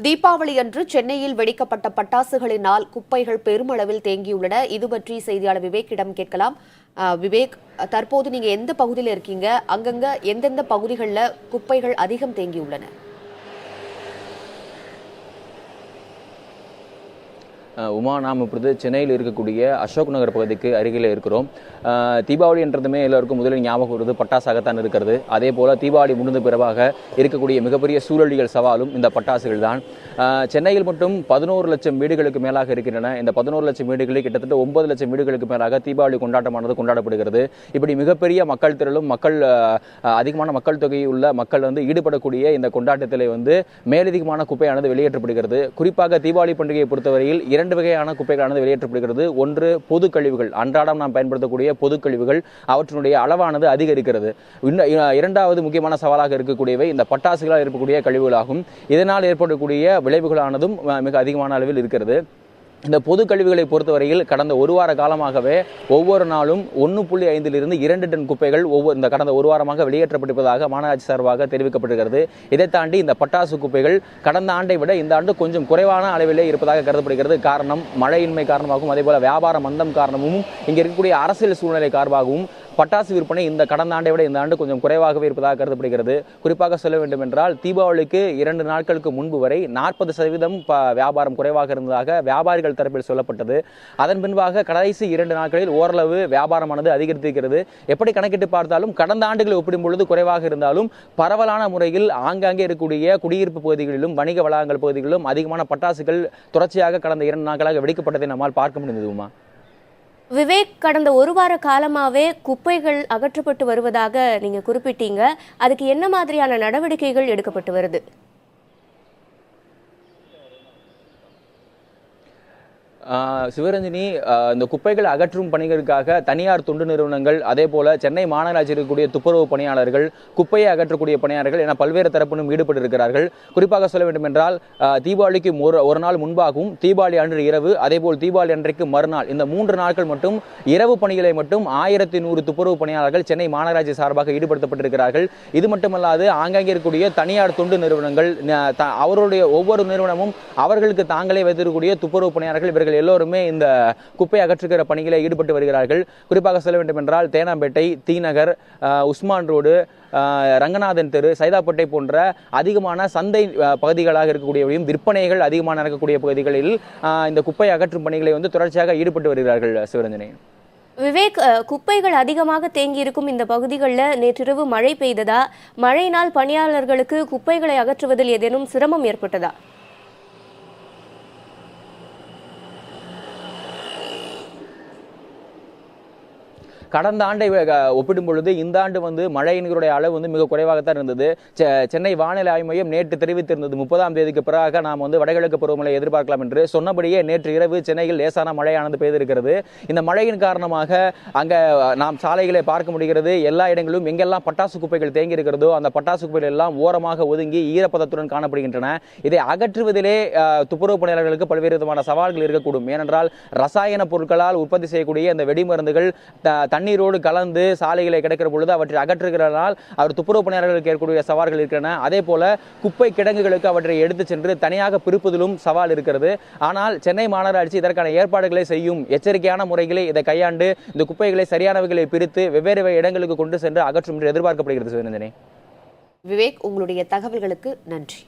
தீபாவளி அன்று சென்னையில் வெடிக்கப்பட்ட பட்டாசுகளினால் குப்பைகள் பெருமளவில் தேங்கியுள்ளன. இது பற்றி செய்தியாளர் விவேக்கிடம் கேட்கலாம். விவேக், தற்போது நீங்க எந்த பகுதியில் இருக்கீங்க? அங்கங்க எந்தெந்த பகுதிகளில் குப்பைகள் அதிகம் தேங்கியுள்ளன? உமா, நாம் இப்பொழுது சென்னையில் இருக்கக்கூடிய அசோக் நகர் பகுதிக்கு அருகில் இருக்கிறோம். தீபாவளி என்றதுமே எல்லோருக்கும் முதலில் ஞாபகம் வருவது பட்டாசாகத்தான் இருக்கிறது. அதே போல் தீபாவளி முடிந்த பிறகாக இருக்கக்கூடிய மிகப்பெரிய சூழலியல் சவாலும் இந்த பட்டாசுகள் தான். சென்னையில் மட்டும் 11 லட்சம் வீடுகளுக்கு மேலாக இருக்கின்றன. இந்த 11 லட்சம் வீடுகளில் கிட்டத்தட்ட 9 லட்சம் வீடுகளுக்கு மேலாக தீபாவளி கொண்டாட்டமானது கொண்டாடப்படுகிறது. இப்படி மிகப்பெரிய மக்கள் திரளும் அதிகமான மக்கள் தொகை உள்ள மக்கள் ஈடுபடக்கூடிய இந்த கொண்டாட்டத்தில் மேலதிகமான குப்பையானது வெளியேற்றப்படுகிறது. குறிப்பாக தீபாவளி பண்டிகையை பொறுத்தவரையில் 2 வகையான குப்பைகளானது வெளியேற்றப்படுகிறது. ஒன்று பொது கழிவுகள், அன்றாடம் நாம் பயன்படுத்தக்கூடிய பொது கழிவுகள், அவற்றினுடைய அளவானது அதிகரிக்கிறது. இரண்டாவது முக்கியமான சவாலாக இருக்கக்கூடியவை இந்த பட்டாசுகளால் ஏற்படக்கூடிய கழிவுகளாகும். இதனால் ஏற்படக்கூடிய விளைவுகளானதும் மிக அதிகமான அளவில் இருக்கிறது. இந்த பொது கழிவுகளை பொறுத்தவரையில் கடந்த ஒரு வார காலமாகவே ஒவ்வொரு நாளும் 1.5 to 2 டன் குப்பைகள் இந்த கடந்த ஒரு வாரமாக வெளியேற்றப்பட்டிருப்பதாக மாநகராட்சி சார்பாக தெரிவிக்கப்படுகிறது. இதை தாண்டி இந்த பட்டாசு குப்பைகள் கடந்த ஆண்டை விட இந்த ஆண்டு கொஞ்சம் குறைவான அளவிலே இருப்பதாக கருதப்படுகிறது. காரணம் மழையின்மை காரணமாகவும் அதேபோல வியாபார மந்தம் காரணமும் இங்கே இருக்கக்கூடிய அரசியல் சூழ்நிலை காரணமாகவும் பட்டாசு விற்பனை இந்த கடந்த ஆண்டை விட இந்த ஆண்டு கொஞ்சம் குறைவாகவே இருப்பதாக கருதப்படுகிறது. குறிப்பாக சொல்ல வேண்டும் என்றால் தீபாவளிக்கு 2 நாட்களுக்கு முன்பு வரை 40% வியாபாரம் குறைவாக இருந்ததாக வியாபாரிகள் தரப்பில் சொல்லப்பட்டது. அதன் பின்பாக கடைசி 2 நாட்களில் ஓரளவு வியாபாரமானது அதிகரித்திருக்கிறது. எப்படி கணக்கிட்டு பார்த்தாலும் கடந்த ஆண்டுகளை ஒப்பிடும் பொழுது குறைவாக இருந்தாலும் பரவலான முறையில் ஆங்காங்கே இருக்கக்கூடிய குடியிருப்பு பகுதிகளிலும் வணிக வளாகங்கள் பகுதிகளிலும் அதிகமான பட்டாசுகள் தொடர்ச்சியாக கடந்த 2 நாட்களாக வெடிக்கப்பட்டதை நம்மால் பார்க்க முடிந்ததுமா? விவேக், கடந்த ஒரு வார காலமாகவே குப்பைகள் அகற்றப்பட்டு வருவதாக நீங்கள் குறிப்பிட்டீங்க. அதுக்கு என்ன மாதிரியான நடவடிக்கைகள் எடுக்கப்பட்டு வருது? சிவரஞ்சனி, இந்த குப்பைகள் அகற்றும் பணிகளுக்காக தனியார் தொண்டு நிறுவனங்கள், அதே போல சென்னை மாநகராட்சி இருக்கக்கூடிய துப்புரவு பணியாளர்கள், குப்பையை அகற்றக்கூடிய பணியாளர்கள் என பல்வேறு தரப்பிலும் ஈடுபட்டு இருக்கிறார்கள். குறிப்பாக சொல்ல வேண்டும் என்றால் தீபாவளிக்கு ஒரு நாள் முன்பாகவும், தீபாவளி அன்று இரவு, அதேபோல் தீபாவளி அன்றைக்கு மறுநாள், இந்த 3 நாட்கள் மட்டும் இரவு பணிகளை மட்டும் 1100 துப்புரவு பணியாளர்கள் சென்னை மாநகராட்சி சார்பாக ஈடுபடுத்தப்பட்டிருக்கிறார்கள். இது மட்டுமல்லாது ஆங்காங்கே இருக்கக்கூடிய தனியார் தொண்டு நிறுவனங்கள், அவருடைய ஒவ்வொரு நிறுவனமும் அவர்களுக்கு தாங்களே வைத்திருக்கக்கூடிய துப்புரவு பணியாளர்கள், இவர்கள் எல்லோருமே இந்த குப்பை அகற்றுகிற பணிகளில் ஈடுபட்டு வருகிறார்கள். குறிப்பாக சொல்ல வேண்டும் என்றால் தேனாம்பேட்டை, தீநகர், உஸ்மான் ரோடு, ரங்கநாதன் தெரு, சைதாப்பேட்டை போன்ற அதிகமான சந்தை பகுதிகளாக இருக்கக்கூடியவையும் விற்பனைகள் அதிகமாக நடக்கக்கூடிய பகுதிகளில் இந்த குப்பை அகற்றும் பணிகளை தொடர்ச்சியாக ஈடுபட்டு வருகிறார்கள். சிவரஞ்சனி, விவேக், குப்பைகள் அதிகமாக தேங்கி இருக்கும் இந்த பகுதிகளில் நேற்றிரவு மழை பெய்ததா? மழையினால் பணியாளர்களுக்கு குப்பைகளை அகற்றுவதில் ஏதேனும் சிரமம் ஏற்பட்டதா? கடந்த ஆண்டை ஒப்பிடும் பொழுது இந்த ஆண்டு மழையினுடைய அளவு மிக குறைவாகத்தான் இருந்தது. சென்னை வானிலை ஆய்வு மையம் நேற்று தெரிவித்திருந்தது 30ஆம் தேதிக்கு பிறகு நாம் வடகிழக்கு பருவமழை எதிர்பார்க்கலாம் என்று. சொன்னபடியே நேற்று இரவு சென்னையில் லேசான மழையானது பெய்திருக்கிறது. இந்த மழையின் காரணமாக அங்கே நாம் சாலைகளை பார்க்க முடிகிறது. எல்லா இடங்களிலும் எங்கெல்லாம் பட்டாசு குப்பைகள் தேங்கி இருக்கிறதோ அந்த பட்டாசு குப்பைகள் எல்லாம் ஓரமாக ஒதுங்கி ஈரப்பதத்துடன் காணப்படுகின்றன. இதை அகற்றுவதிலே துப்புரவு பணியாளர்களுக்கு பல்வேறு விதமான சவால்கள் இருக்கக்கூடும். ஏனென்றால் ரசாயன பொருட்களால் உற்பத்தி செய்யக்கூடிய இந்த வெடிமருந்துகள் தண்ணீரோடு கலந்து சாலைகளை கிடைக்கிற பொழுது அவற்றை அகற்றுகிறதால் அவர் துப்புரவு பணியாளர்களுக்கு ஏற்படக்கூடிய சவால்கள் இருக்கின்றன. அதே போல குப்பை கிடங்குகளுக்கு அவற்றை எடுத்து சென்று தனியாக பிரிப்பதிலும் சவால் இருக்கிறது. ஆனால் சென்னை மாநகராட்சி இதற்கான ஏற்பாடுகளை செய்யும். எச்சரிக்கையான முறைகளை இதை கையாண்டு இந்த குப்பைகளை சரியானவைகளை பிரித்து வெவ்வேறு இடங்களுக்கு கொண்டு சென்று அகற்றும் என்று எதிர்பார்க்கப்படுகிறது. விவேக், உங்களுடைய தகவல்களுக்கு நன்றி.